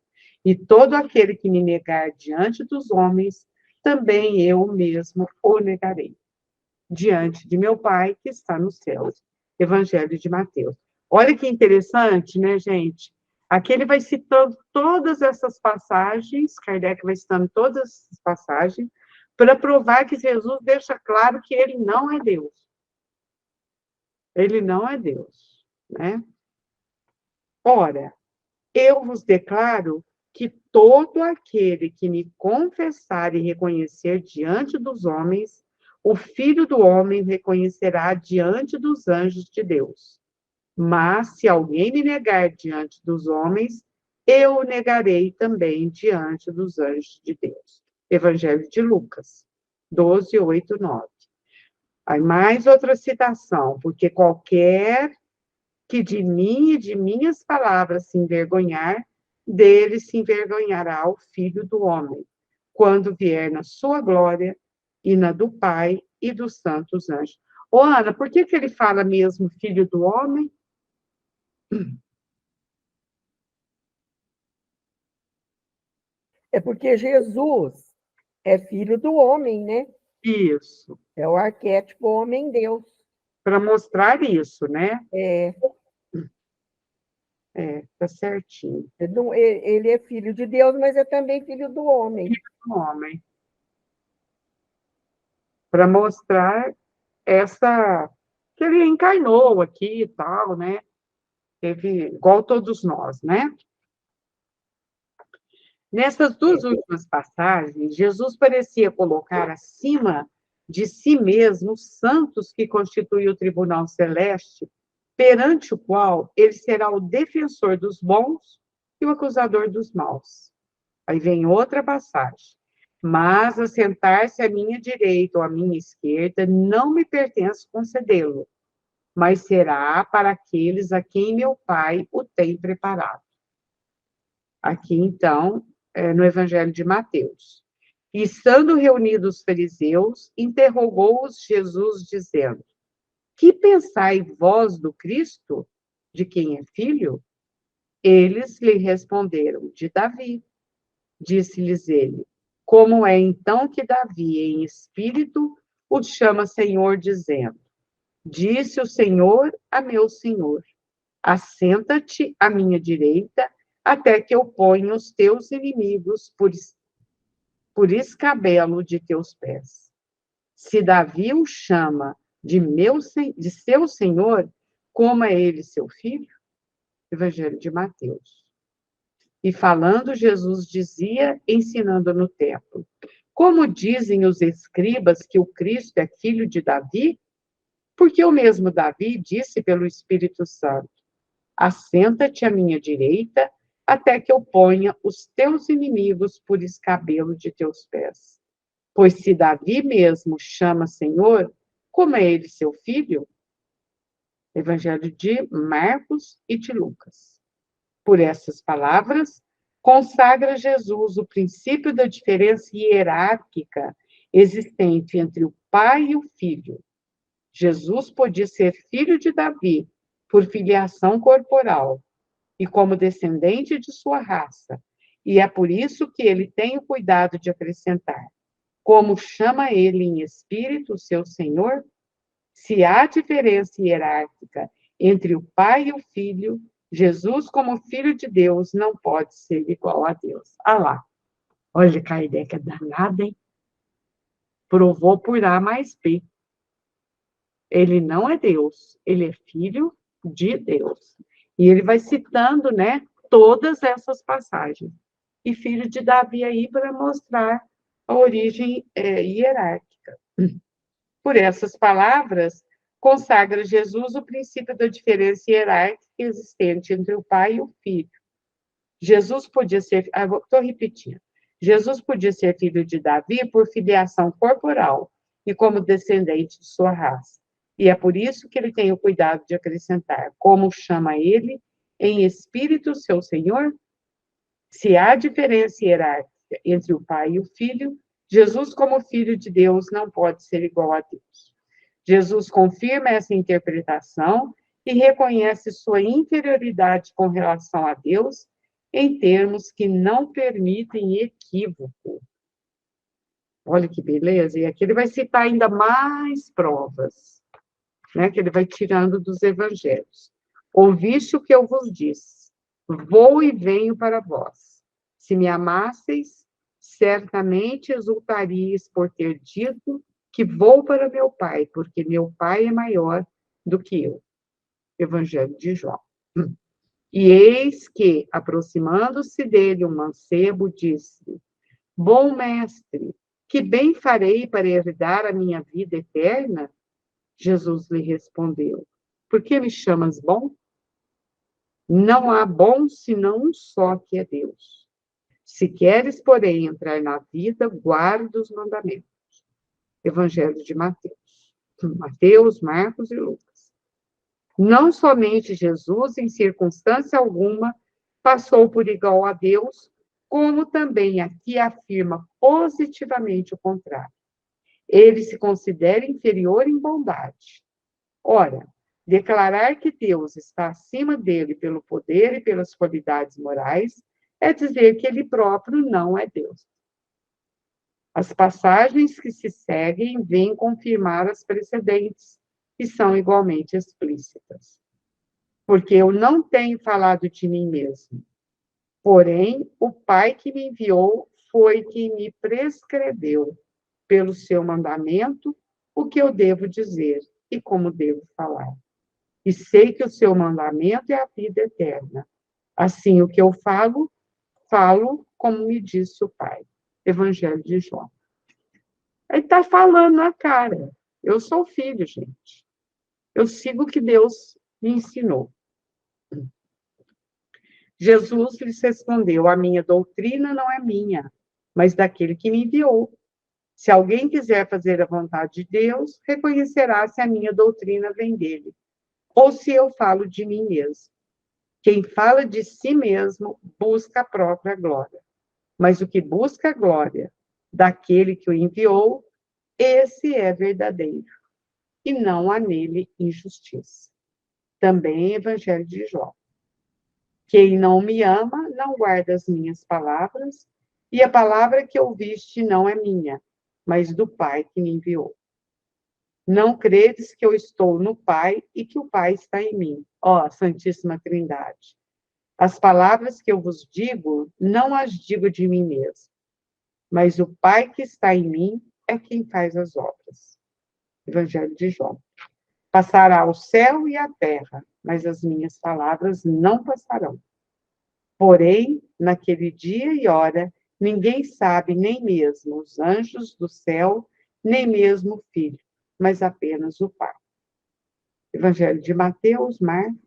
E todo aquele que me negar diante dos homens, também eu mesmo o negarei diante de meu Pai que está nos céus. Evangelho de Mateus. Olha que interessante, né, gente? Aqui ele vai citando todas essas passagens, Kardec vai citando todas essas passagens, para provar que Jesus deixa claro que ele não é Deus. Ele não é Deus, né? Ora, eu vos declaro que todo aquele que me confessar e reconhecer diante dos homens, o Filho do Homem reconhecerá diante dos anjos de Deus. Mas, se alguém me negar diante dos homens, eu o negarei também diante dos anjos de Deus. Evangelho de Lucas, 12, 8, 9. Aí mais outra citação, porque qualquer que de mim e de minhas palavras se envergonhar, dele se envergonhará o Filho do Homem, quando vier na sua glória e na do Pai e dos santos anjos. Ô, Ana, por que ele fala mesmo Filho do Homem? É porque Jesus é filho do homem, né? Isso. É o arquétipo homem-deus. Para mostrar isso, né? É. Tá certinho. Ele é filho de Deus, mas é também filho do homem. Filho do homem. Para mostrar que ele encarnou aqui e tal, né? Teve, igual todos nós, né? Nessas duas últimas passagens, Jesus parecia colocar acima de si mesmo os santos que constituem o tribunal celeste, perante o qual ele será o defensor dos bons e o acusador dos maus. Aí vem outra passagem. Mas assentar-se à minha direita ou à minha esquerda não me pertence concedê-lo, mas será para aqueles a quem meu Pai o tem preparado. Aqui, então, no Evangelho de Mateus. E, estando reunidos os fariseus, interrogou-os Jesus, dizendo: Que pensai vós do Cristo? De quem é filho? Eles lhe responderam: De Davi. Disse-lhes ele: Como é então que Davi, em espírito, o chama Senhor, dizendo: Disse o Senhor a meu Senhor: Assenta-te à minha direita, até que eu ponha os teus inimigos por escabelo de teus pés. Se Davi o chama de seu Senhor, como é ele seu filho? Evangelho de Mateus. E falando, Jesus dizia, ensinando no templo: Como dizem os escribas que o Cristo é filho de Davi? Porque o mesmo Davi disse pelo Espírito Santo: Assenta-te à minha direita, até que eu ponha os teus inimigos por escabelo de teus pés. Pois se Davi mesmo chama Senhor, como é ele seu filho? Evangelho de Marcos e de Lucas. Por essas palavras, consagra Jesus o princípio da diferença hierárquica existente entre o Pai e o Filho. Jesus podia ser filho de Davi por filiação corporal e como descendente de sua raça, e é por isso que ele tem o cuidado de acrescentar: Como chama ele em espírito o seu Senhor? Se há diferença hierárquica entre o Pai e o Filho, Jesus, como Filho de Deus, não pode ser igual a Deus. Ah lá, olha que a ideia que é danada, hein? Provou por A mais B. Ele não é Deus, ele é Filho de Deus. E ele vai citando, né, todas essas passagens. E filho de Davi aí para mostrar a origem hierárquica. Por essas palavras, consagra Jesus o princípio da diferença hierárquica existente entre o Pai e o Filho. Jesus podia ser, estou repetindo, Jesus podia ser filho de Davi por filiação corporal e como descendente de sua raça. E é por isso que ele tem o cuidado de acrescentar: Como chama ele em espírito seu Senhor? Se há diferença hierárquica entre o Pai e o Filho, Jesus, como Filho de Deus, não pode ser igual a Deus. Jesus confirma essa interpretação e reconhece sua inferioridade com relação a Deus em termos que não permitem equívoco. Olha que beleza! E aqui ele vai citar ainda mais provas, né, que ele vai tirando dos evangelhos. Ouviste o que eu vos disse: Vou e venho para vós. Se me amasseis, certamente exultaríeis por ter dito que vou para meu Pai, porque meu Pai é maior do que eu. Evangelho de João. E eis que, aproximando-se dele, um mancebo disse: Bom mestre, que bem farei para herdar a minha vida eterna? Jesus lhe respondeu: Por que me chamas bom? Não há bom senão um só, que é Deus. Se queres, porém, entrar na vida, guarda os mandamentos. Evangelho de Mateus. Mateus, Marcos e Lucas. Não somente Jesus, em circunstância alguma, passou por igual a Deus, como também aqui afirma positivamente o contrário. Ele se considera inferior em bondade. Ora, declarar que Deus está acima dele pelo poder e pelas qualidades morais é dizer que ele próprio não é Deus. As passagens que se seguem vêm confirmar as precedentes, que são igualmente explícitas. porque eu não tenho falado de mim mesmo. Porém, o Pai que me enviou foi quem me prescreveu, pelo seu mandamento, o que eu devo dizer e como devo falar. E sei que o seu mandamento é a vida eterna. Assim, o que eu falo, falo como me disse o Pai. Evangelho de João. Ele está falando na cara. Eu sou filho, gente. Eu sigo o que Deus me ensinou. Jesus lhes respondeu: a minha doutrina não é minha, mas daquele que me enviou. Se alguém quiser fazer a vontade de Deus, reconhecerá se a minha doutrina vem dele, ou se eu falo de mim mesmo. Quem fala de si mesmo busca a própria glória, mas o que busca a glória daquele que o enviou, esse é verdadeiro, e não há nele injustiça. Também Evangelho de João. Quem não me ama, não guarda as minhas palavras, e a palavra que ouviste não é minha, mas do Pai que me enviou. Não credes que eu estou no Pai e que o Pai está em mim. Ó, Santíssima Trindade. As palavras que eu vos digo, não as digo de mim mesmo, mas o Pai que está em mim é quem faz as obras. Evangelho de João. Passará o céu e a terra, mas as minhas palavras não passarão. Porém, naquele dia e hora, ninguém sabe, nem mesmo os anjos do céu, nem mesmo o Filho, mas apenas o Pai. Evangelho de Mateus, Marcos.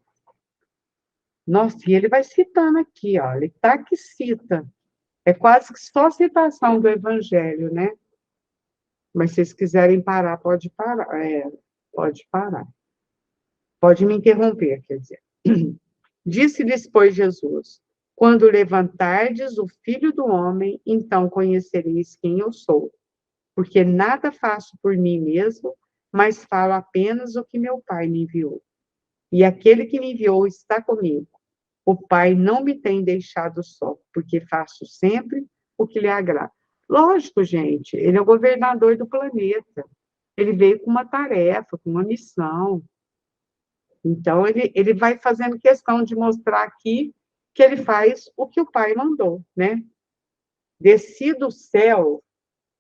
Nossa, e ele vai citando aqui, ó, ele tá que cita. É quase que só citação do Evangelho, né? Mas se vocês quiserem parar, pode parar. Pode parar. Pode me interromper, quer dizer. Disse-lhes, pois, Jesus: quando levantardes o Filho do Homem, então conhecereis quem eu sou, porque nada faço por mim mesmo, mas falo apenas o que meu Pai me enviou. E aquele que me enviou está comigo. O Pai não me tem deixado só, porque faço sempre o que lhe agrada. Lógico, gente, ele é o governador do planeta. Ele veio com uma tarefa, com uma missão. Então, ele vai fazendo questão de mostrar aqui que ele faz o que o Pai mandou, né? Desci do céu,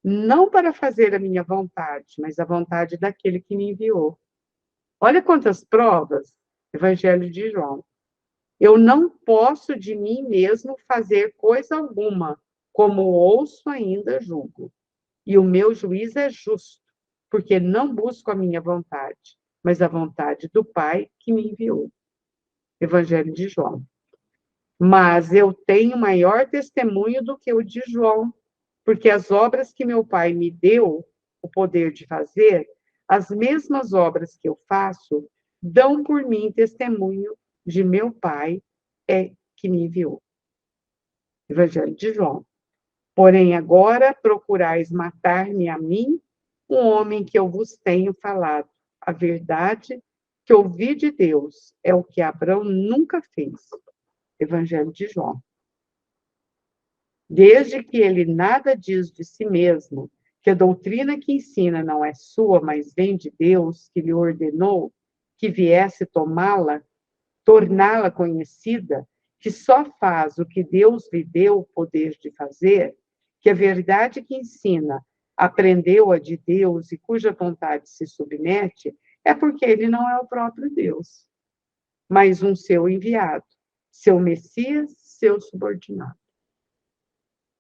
não para fazer a minha vontade, mas a vontade daquele que me enviou. Olha quantas provas, Evangelho de João. Eu não posso de mim mesmo fazer coisa alguma, como ouço ainda julgo. E o meu juízo é justo, porque não busco a minha vontade, mas a vontade do Pai que me enviou. Evangelho de João. Mas eu tenho maior testemunho do que o de João, porque as obras que meu Pai me deu o poder de fazer, as mesmas obras que eu faço, dão por mim testemunho de meu Pai que me enviou. Evangelho de João. Porém, agora procurais matar-me a mim, um homem que eu vos tenho falado. A verdade que ouvi de Deus é o que Abraão nunca fez. Evangelho de João. Desde que ele nada diz de si mesmo, que a doutrina que ensina não é sua, mas vem de Deus, que lhe ordenou que viesse tomá-la, torná-la conhecida, que só faz o que Deus lhe deu o poder de fazer, que a verdade que ensina aprendeu-a de Deus e cuja vontade se submete, é porque ele não é o próprio Deus, mas um seu enviado, seu Messias, seu subordinado.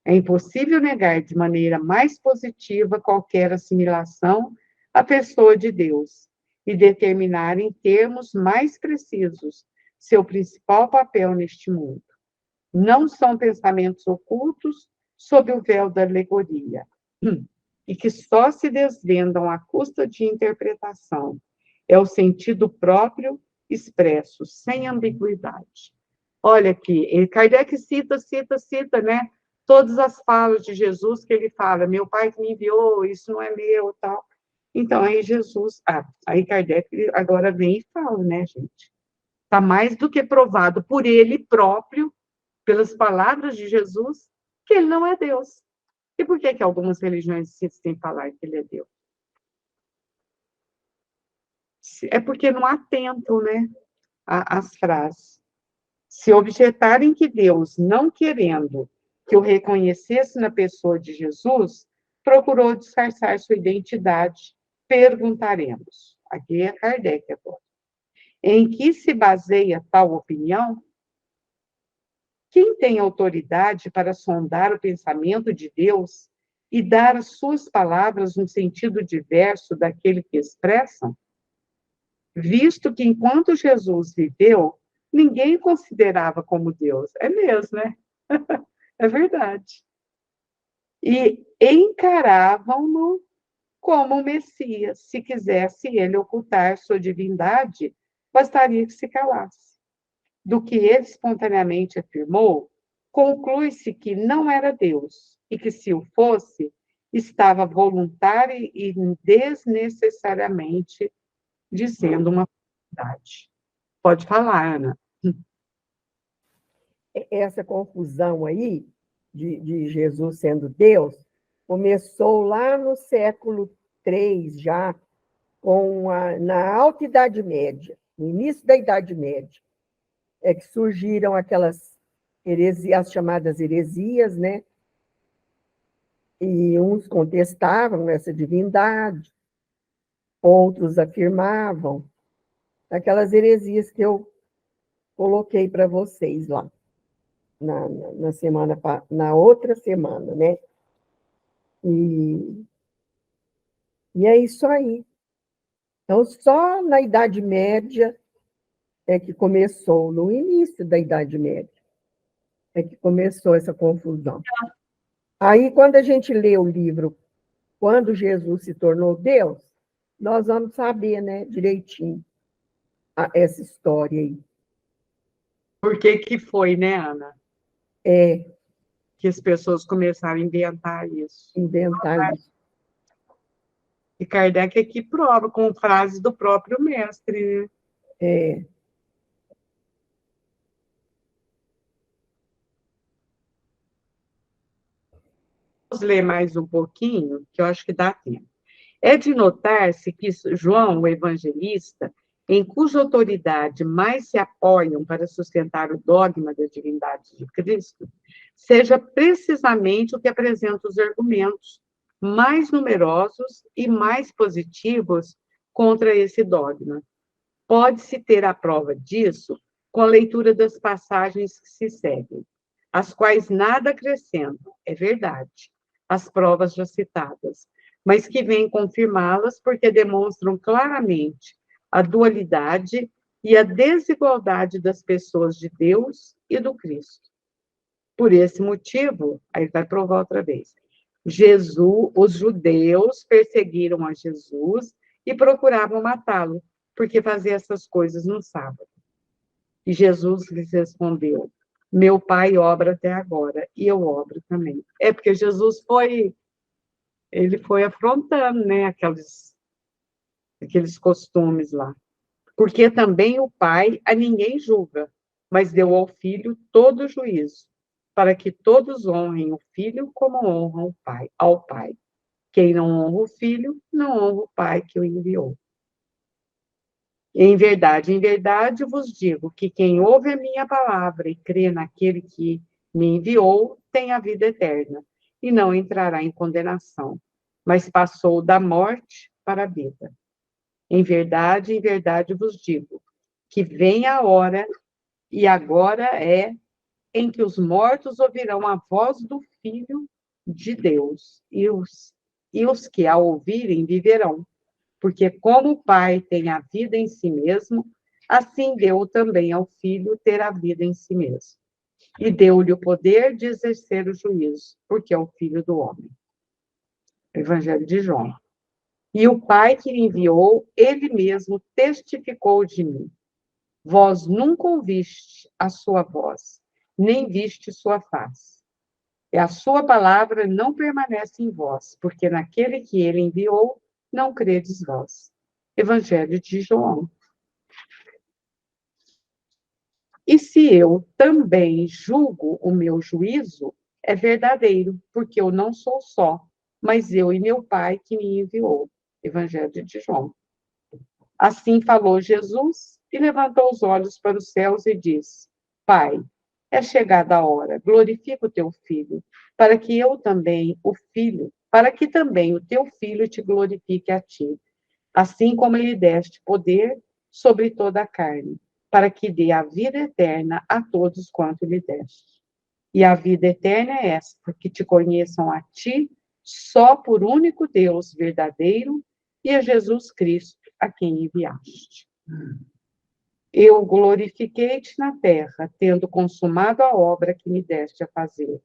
É impossível negar de maneira mais positiva qualquer assimilação à pessoa de Deus e determinar em termos mais precisos seu principal papel neste mundo. Não são pensamentos ocultos sob o véu da alegoria, e que só se desvendam à custa de interpretação. É o sentido próprio expresso, sem ambiguidade. Olha aqui, Kardec cita, né? Todas as falas de Jesus que ele fala, meu Pai que me enviou, isso não é meu, tal. Então, aí Jesus, aí Kardec agora vem e fala, né, gente? Está mais do que provado por ele próprio, pelas palavras de Jesus, que ele não é Deus. E por que algumas religiões insistem em falar que ele é Deus? É porque não atentam, né, as frases. Se objetarem que Deus, não querendo que o reconhecesse na pessoa de Jesus, procurou disfarçar sua identidade, perguntaremos. Aqui é Kardec agora. Em que se baseia tal opinião? Quem tem autoridade para sondar o pensamento de Deus e dar às suas palavras um sentido diverso daquele que expressam? Visto que, enquanto Jesus viveu, ninguém o considerava como Deus. É mesmo, né? É verdade. E encaravam-no como o Messias. Se quisesse ele ocultar sua divindade, bastaria que se calasse. Do que ele espontaneamente afirmou, conclui-se que não era Deus, e que, se o fosse, estava voluntária e desnecessariamente dizendo uma verdade. Pode falar, Ana. Essa confusão aí de Jesus sendo Deus começou lá no século III, já na Alta Idade Média, no início da Idade Média, é que surgiram aquelas heresias, as chamadas heresias, né? E uns contestavam essa divindade, outros afirmavam, aquelas heresias que eu coloquei para vocês lá, na outra semana, né? E é isso aí. Então, só na Idade Média é que começou, no início da Idade Média, é que começou essa confusão. Aí, quando a gente lê o livro Quando Jesus se tornou Deus, nós vamos saber, né, direitinho essa história aí. Por que foi, né, Ana? Que as pessoas começaram a inventar isso. E Kardec aqui prova com frases do próprio mestre, né? Vamos ler mais um pouquinho, que eu acho que dá tempo. É de notar-se que João, o evangelista, em cuja autoridade mais se apoiam para sustentar o dogma da divindade de Cristo, seja precisamente o que apresenta os argumentos mais numerosos e mais positivos contra esse dogma. Pode-se ter a prova disso com a leitura das passagens que se seguem, as quais nada acrescentam, é verdade, as provas já citadas, mas que vêm confirmá-las porque demonstram claramente a dualidade e a desigualdade das pessoas de Deus e do Cristo. Por esse motivo, aí vai provar outra vez, os judeus perseguiram a Jesus e procuravam matá-lo, porque fazia essas coisas no sábado. E Jesus lhes respondeu, meu Pai obra até agora, e eu obro também. É porque Jesus foi afrontando, né, aqueles costumes lá. Porque também o Pai a ninguém julga, mas deu ao Filho todo o juízo, para que todos honrem o Filho como honram ao Pai. Quem não honra o Filho, não honra o Pai que o enviou. Em verdade vos digo que quem ouve a minha palavra e crê naquele que me enviou, tem a vida eterna, e não entrará em condenação, mas passou da morte para a vida. Em verdade vos digo que vem a hora, e agora é, em que os mortos ouvirão a voz do Filho de Deus, e os que a ouvirem viverão. Porque como o Pai tem a vida em si mesmo, assim deu também ao Filho ter a vida em si mesmo. E deu-lhe o poder de exercer o juízo, porque é o Filho do homem. Evangelho de João. E o Pai que lhe enviou, ele mesmo testificou de mim. Vós nunca ouviste a sua voz, nem viste sua face. E a sua palavra não permanece em vós, porque naquele que ele enviou, não credes vós. Evangelho de João. E se eu também julgo o meu juízo, é verdadeiro, porque eu não sou só, mas eu e meu Pai que me enviou. Evangelho de João. Assim falou Jesus, e levantou os olhos para os céus e disse: Pai, é chegada a hora, glorifica o teu filho, para que também o teu filho te glorifique a ti, assim como ele deste poder sobre toda a carne, para que dê a vida eterna a todos quanto lhe deste. E a vida eterna é esta, que te conheçam a ti, só por único Deus verdadeiro, e a Jesus Cristo, a quem enviaste. Eu glorifiquei-te na terra, tendo consumado a obra que me deste a fazer.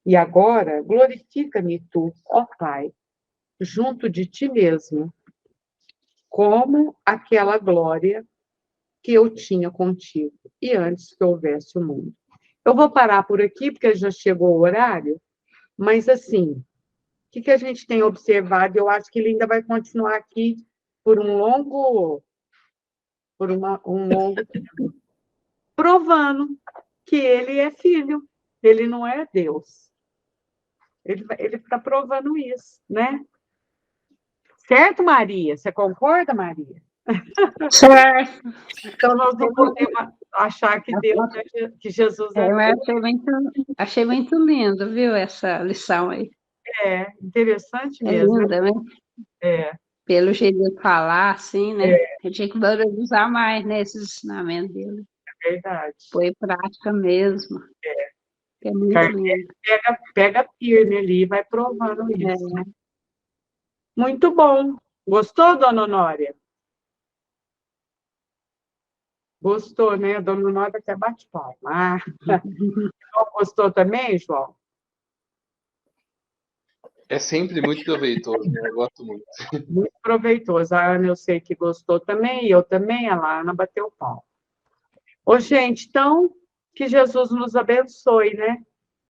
E agora glorifica-me tu, ó Pai, junto de ti mesmo, como aquela glória que eu tinha contigo, e antes que houvesse o mundo. Eu vou parar por aqui, porque já chegou o horário, mas assim, o que a gente tem observado? Eu acho que ele ainda vai continuar aqui por um longo tempo, provando que ele é filho, ele não é Deus. Ele está provando isso, né? Certo, Maria? Você concorda, Maria? Certo. Então, nós não podemos achar que Deus que Jesus é Deus. Achei muito lindo, viu, essa lição aí. É, interessante É mesmo. linda, né? É. Pelo jeito de falar, assim, né? É. Eu tinha que valorizar mais, né, esses ensinamentos dele. É verdade. Foi prática mesmo. É muito lindo. Pega firme ali e vai provando isso. É. Muito bom. Gostou, dona Honória? Gostou, né? A dona Honória até bate palma. Ah. Gostou também, João? É sempre muito proveitoso, né? Eu gosto muito. Muito proveitoso. A Ana, eu sei que gostou também, eu também, a Ana bateu palma. Ô, gente, então, que Jesus nos abençoe, né?